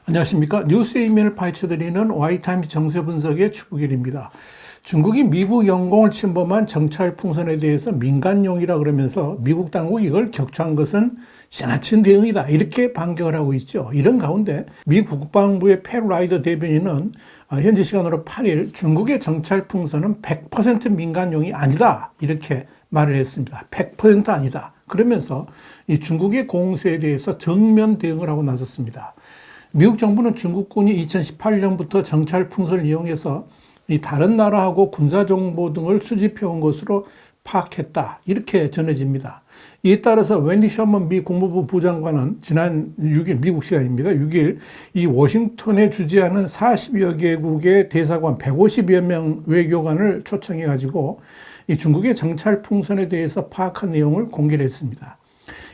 안녕하십니까. 뉴스의 이면을 파헤쳐드리는 와이타임즈 정세 분석의 추부길입니다. 중국이 미국 영공을 침범한 정찰 풍선에 대해서 민간용이라 그러면서 미국 당국이 이걸 격추한 것은 지나친 대응이다, 이렇게 반격을 하고 있죠. 이런 가운데 미 국방부의 팻 라이더 대변인은 현지 시간으로 8일 중국의 정찰 풍선은 100% 민간용이 아니다, 이렇게 말을 했습니다. 100% 아니다. 그러면서 이 중국의 공세에 대해서 정면 대응을 하고 나섰습니다. 미국 정부는 중국군이 2018년부터 정찰 풍선을 이용해서 이 다른 나라하고 군사정보 등을 수집해온 것으로 파악했다, 이렇게 전해집니다. 이에 따라서 웬디 셔먼 미 국무부 부장관은 지난 6일, 미국 시간입니다. 6일 이 워싱턴에 주재하는 40여 개국의 대사관 150여 명 외교관을 초청해가지고 이 중국의 정찰 풍선에 대해서 파악한 내용을 공개를 했습니다.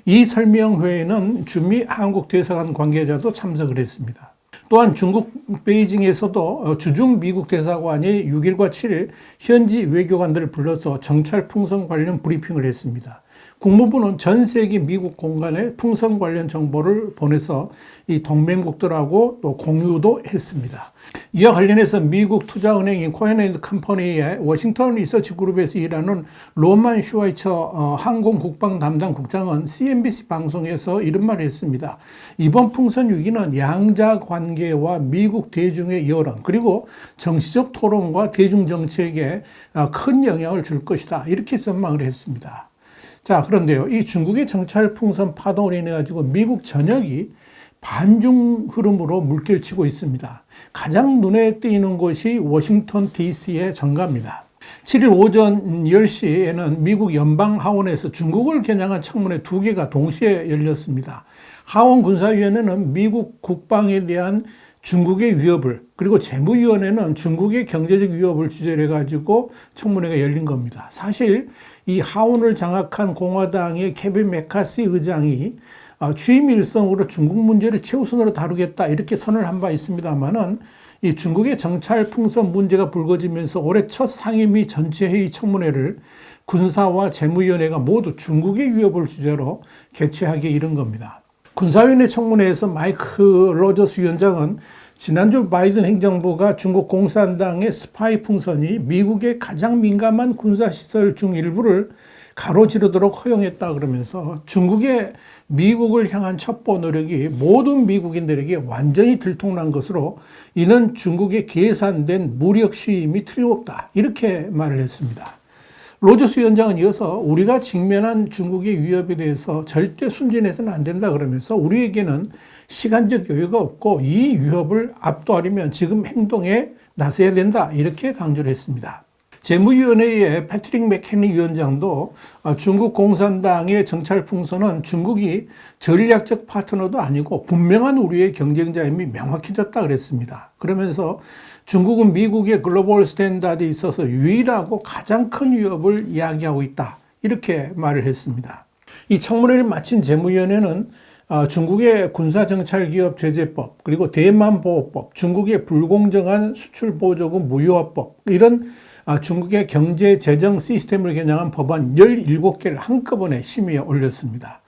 이 설명회에는 주미 한국 대사관 관계자도 참석을 했습니다. 또한 중국 베이징에서도 주중 미국 대사관이 6일과 7일 현지 외교관들을 불러서 정찰 풍선 관련 브리핑을 했습니다. 국무부는 전 세계 미국 공간에 풍선 관련 정보를 보내서 이 동맹국들하고 또 공유도 했습니다. 이와 관련해서 미국 투자은행인 코엔앤컴퍼니의 워싱턴 리서치 그룹에서 일하는 로만 슈와이처 항공국방 담당 국장은 CNBC 방송에서 이런 말을 했습니다. 이번 풍선 위기는 양자 관계와 미국 대중의 여론, 그리고 정치적 토론과 대중정책에 큰 영향을 줄 것이다, 이렇게 전망을 했습니다. 자, 그런데요, 이 중국의 정찰 풍선 파동으로 인해 가지고 미국 전역이 반중 흐름으로 물결치고 있습니다. 가장 눈에 띄는 곳이 워싱턴 DC의 정가입니다. 7일 오전 10시에는 미국 연방 하원에서 중국을 겨냥한 청문회 2개가 동시에 열렸습니다. 하원 군사위원회는 미국 국방에 대한 중국의 위협을, 그리고 재무위원회는 중국의 경제적 위협을 주제로 해가지고 청문회가 열린 겁니다. 사실 이 하원을 장악한 공화당의 케빈 메카시 의장이 취임 일성으로 중국 문제를 최우선으로 다루겠다, 이렇게 선언을 한 바 있습니다만은 이 중국의 정찰 풍선 문제가 불거지면서 올해 첫 상임위 전체회의 청문회를 군사와 재무위원회가 모두 중국의 위협을 주제로 개최하게 이른 겁니다. 군사위원회 청문회에서 마이크 로저스 위원장은 지난주 바이든 행정부가 중국 공산당의 스파이 풍선이 미국의 가장 민감한 군사시설 중 일부를 가로지르도록 허용했다 그러면서 중국의 미국을 향한 첩보 노력이 모든 미국인들에게 완전히 들통난 것으로 이는 중국의 계산된 무력 시임이 틀림없다, 이렇게 말을 했습니다. 로저스 위원장은 이어서 우리가 직면한 중국의 위협에 대해서 절대 순진해서는 안 된다 그러면서 우리에게는 시간적 여유가 없고 이 위협을 압도하려면 지금 행동에 나서야 된다, 이렇게 강조를 했습니다. 재무위원회의 패트릭 맥케니 위원장도 중국 공산당의 정찰 풍선은 중국이 전략적 파트너도 아니고 분명한 우리의 경쟁자임이 명확해졌다 그랬습니다. 그러면서 중국은 미국의 글로벌 스탠다드에 있어서 유일하고 가장 큰 위협을 이야기하고 있다, 이렇게 말을 했습니다. 이 청문회를 마친 재무위원회는 중국의 군사정찰기업 제재법, 그리고 대만보호법, 중국의 불공정한 수출보조금 무효화법, 이런 중국의 경제 재정 시스템을 겨냥한 법안 17개를 한꺼번에 심의에 올렸습니다.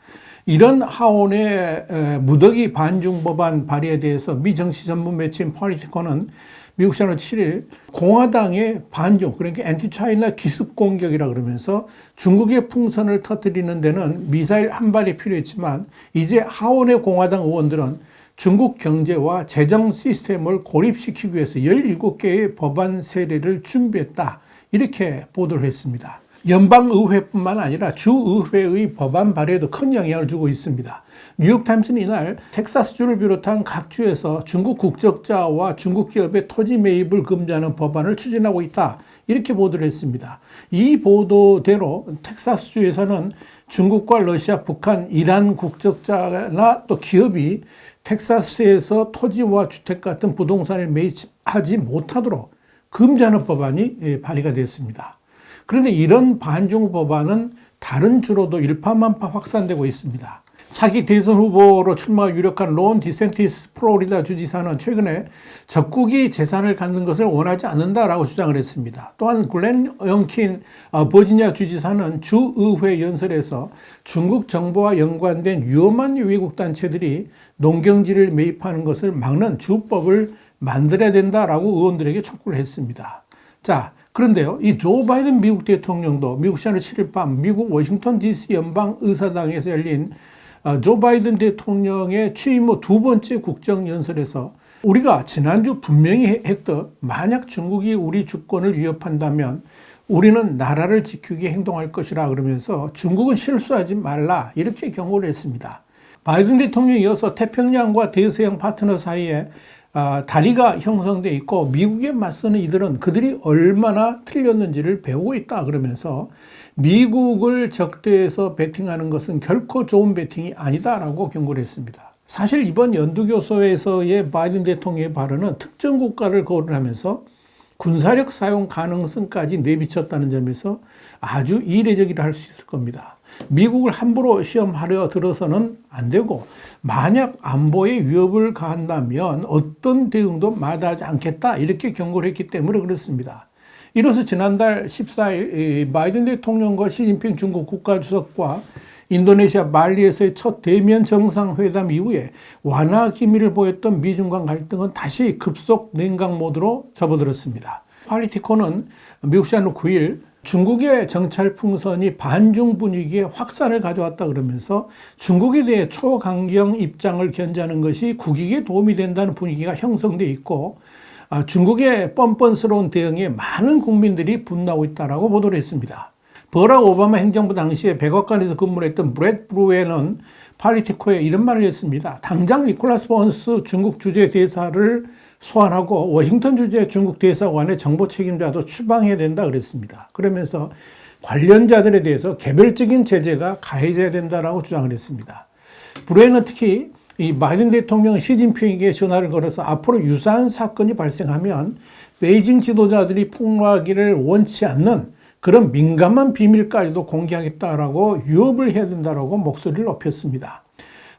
이런 하원의 무더기 반중 법안 발의에 대해서 미 정치 전문 매체인 폴리티코는 미국 시간으로 7일 공화당의 반중, 그러니까 엔티차이나 기습 공격이라 그러면서 중국의 풍선을 터뜨리는 데는 미사일 한 발이 필요했지만 이제 하원의 공화당 의원들은 중국 경제와 재정 시스템을 고립시키기 위해서 17개의 법안 세례를 준비했다, 이렇게 보도를 했습니다. 연방의회뿐만 아니라 주의회의 법안 발의에도 큰 영향을 주고 있습니다. 뉴욕타임스는 이날 텍사스주를 비롯한 각 주에서 중국 국적자와 중국 기업의 토지 매입을 금지하는 법안을 추진하고 있다, 이렇게 보도를 했습니다. 이 보도대로 텍사스주에서는 중국과 러시아, 북한, 이란 국적자나 또 기업이 텍사스에서 토지와 주택 같은 부동산을 매입하지 못하도록 금지하는 법안이 발의가 됐습니다. 그런데 이런 반중 법안은 다른 주로도 일파만파 확산되고 있습니다. 차기 대선 후보로 출마 유력한 론 디센티스 플로리다 주지사는 최근에 적국이 재산을 갖는 것을 원하지 않는다라고 주장을 했습니다. 또한 글렌 영킨 버지니아 주지사는 주의회 연설에서 중국 정부와 연관된 위험한 외국 단체들이 농경지를 매입하는 것을 막는 주법을 만들어야 된다라고 의원들에게 촉구를 했습니다. 자, 그런데요, 이 조 바이든 미국 대통령도 미국 시간으로 7일 밤 미국 워싱턴 DC 연방의사당에서 열린 조 바이든 대통령의 취임 후 두 번째 국정연설에서 우리가 지난주 분명히 했듯 만약 중국이 우리 주권을 위협한다면 우리는 나라를 지키기 행동할 것이라 그러면서 중국은 실수하지 말라 이렇게 경고를 했습니다. 바이든 대통령에 이어서 태평양과 대서양 파트너 사이에 다리가 형성돼 있고 미국에 맞서는 이들은 그들이 얼마나 틀렸는지를 배우고 있다 그러면서 미국을 적대해서 배팅하는 것은 결코 좋은 배팅이 아니다라고 경고를 했습니다. 사실 이번 연두교소에서의 바이든 대통령의 발언은 특정 국가를 거론하면서 군사력 사용 가능성까지 내비쳤다는 점에서 아주 이례적이라 할 수 있을 겁니다. 미국을 함부로 시험하려 들어서는 안 되고 만약 안보에 위협을 가한다면 어떤 대응도 마다하지 않겠다 이렇게 경고를 했기 때문에 그렇습니다. 이로써 지난달 14일 바이든 대통령과 시진핑 중국 국가주석과 인도네시아 말리에서의 첫 대면 정상회담 이후에 완화 기미를 보였던 미중 간 갈등은 다시 급속 냉각 모드로 접어들었습니다. 팔리티코는 미국 시간으로 9일 중국의 정찰 풍선이 반중 분위기에 확산을 가져왔다 그러면서 중국에 대해 초강경 입장을 견지하는 것이 국익에 도움이 된다는 분위기가 형성돼 있고 중국의 뻔뻔스러운 대응에 많은 국민들이 분노하고 있다고 보도를 했습니다. 버락 오바마 행정부 당시에 백악관에서 근무를 했던 브렛 브루에는 팔리티코에 이런 말을 했습니다. 당장 니콜라스 번스 중국 주재 대사를 소환하고 워싱턴 주재 중국 대사관의 정보 책임자도 추방해야 된다 그랬습니다. 그러면서 관련자들에 대해서 개별적인 제재가 가해져야 된다라고 주장을 했습니다. 브루에는 특히 이 바이든 대통령 시진핑에게 전화를 걸어서 앞으로 유사한 사건이 발생하면 베이징 지도자들이 폭로하기를 원치 않는 그런 민감한 비밀까지도 공개하겠다라고 유업을 해야 된다라고 목소리를 높였습니다.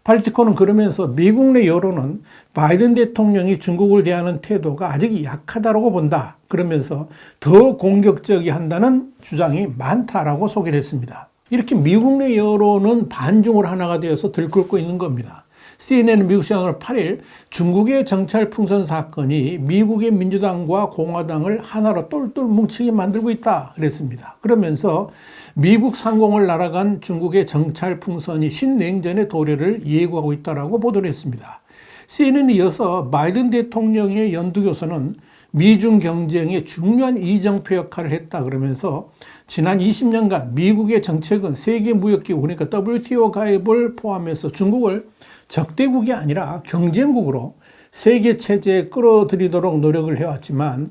팔리티코는 그러면서 미국 내 여론은 바이든 대통령이 중국을 대하는 태도가 아직 약하다고 본다. 그러면서 더 공격적이 한다는 주장이 많다라고 소개를 했습니다. 이렇게 미국 내 여론은 반중으로 하나가 되어서 들끓고 있는 겁니다. CNN은 미국 시간으로 8일 중국의 정찰 풍선 사건이 미국의 민주당과 공화당을 하나로 똘똘 뭉치게 만들고 있다 그랬습니다. 그러면서 미국 상공을 날아간 중국의 정찰 풍선이 신냉전의 도래를 예고하고 있다고 보도를 했습니다. CNN에 이어서 바이든 대통령의 연두교서는 미중 경쟁에 중요한 이정표 역할을 했다 그러면서 지난 20년간 미국의 정책은 세계무역기구 그러니까 WTO 가입을 포함해서 중국을 적대국이 아니라 경쟁국으로 세계 체제에 끌어들이도록 노력을 해왔지만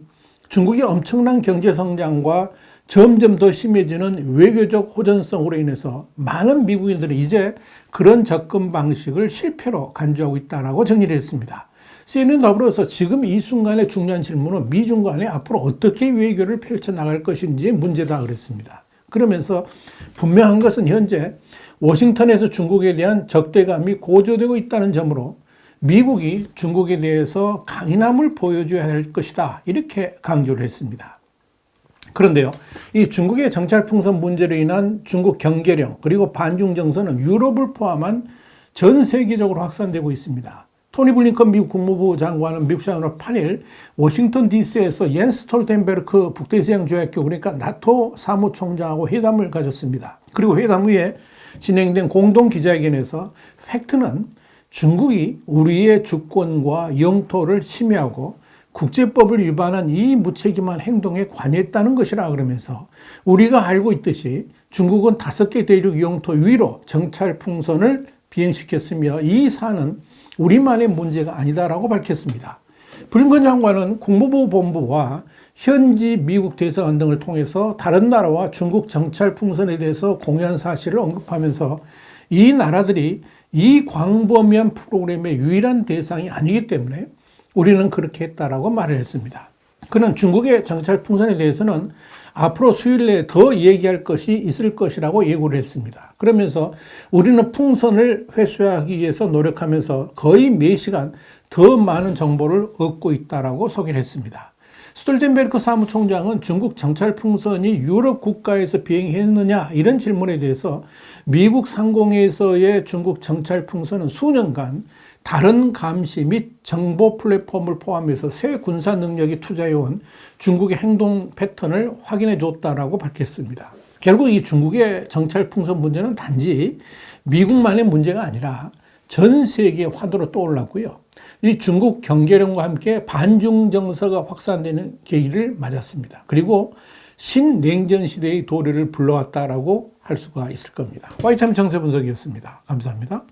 중국의 엄청난 경제 성장과 점점 더 심해지는 외교적 호전성으로 인해서 많은 미국인들은 이제 그런 접근 방식을 실패로 간주하고 있다고 정리를 했습니다. CNN 더불어서 지금 이 순간의 중요한 질문은 미중 간에 앞으로 어떻게 외교를 펼쳐나갈 것인지 문제다 그랬습니다. 그러면서 분명한 것은 현재 워싱턴에서 중국에 대한 적대감이 고조되고 있다는 점으로 미국이 중국에 대해서 강인함을 보여줘야 할 것이다 이렇게 강조를 했습니다. 그런데요, 이 중국의 정찰 풍선 문제로 인한 중국 경계령 그리고 반중 정서는 유럽을 포함한 전 세계적으로 확산되고 있습니다. 토니 블링컨 미국 국무부 장관은 미국 시간으로 8일 워싱턴 DC에서 옌스 스톨텐베르크 북대서양 조약국 그러니까 나토 사무총장하고 회담을 가졌습니다. 그리고 회담 후에 진행된 공동 기자회견에서 팩트는 중국이 우리의 주권과 영토를 침해하고 국제법을 위반한 이 무책임한 행동에 관여했다는 것이라 그러면서 우리가 알고 있듯이 중국은 5개 대륙 영토 위로 정찰 풍선을 비행시켰으며 이 사안은 우리만의 문제가 아니다라고 밝혔습니다. 블링컨 장관은 국무부 본부와 현지 미국 대사관 등을 통해서 다른 나라와 중국 정찰 풍선에 대해서 공유한 사실을 언급하면서 이 나라들이 이 광범위한 프로그램의 유일한 대상이 아니기 때문에 우리는 그렇게 했다라고 말을 했습니다. 그는 중국의 정찰 풍선에 대해서는 앞으로 수일 내에 더 얘기할 것이 있을 것이라고 예고를 했습니다. 그러면서 우리는 풍선을 회수하기 위해서 노력하면서 거의 매 시간 더 많은 정보를 얻고 있다라고 소개를 했습니다. 스톨텐베르크 사무총장은 중국 정찰 풍선이 유럽 국가에서 비행했느냐 이런 질문에 대해서 미국 상공에서의 중국 정찰 풍선은 수년간 다른 감시 및 정보 플랫폼을 포함해서 새 군사 능력이 투자해온 중국의 행동 패턴을 확인해 줬다라고 밝혔습니다. 결국 이 중국의 정찰 풍선 문제는 단지 미국만의 문제가 아니라 전 세계 화두로 떠올랐고요. 이 중국 경계령과 함께 반중 정서가 확산되는 계기를 맞았습니다. 그리고 신냉전 시대의 도래를 불러왔다라고 할 수가 있을 겁니다. 화이트타임 정세 분석이었습니다. 감사합니다.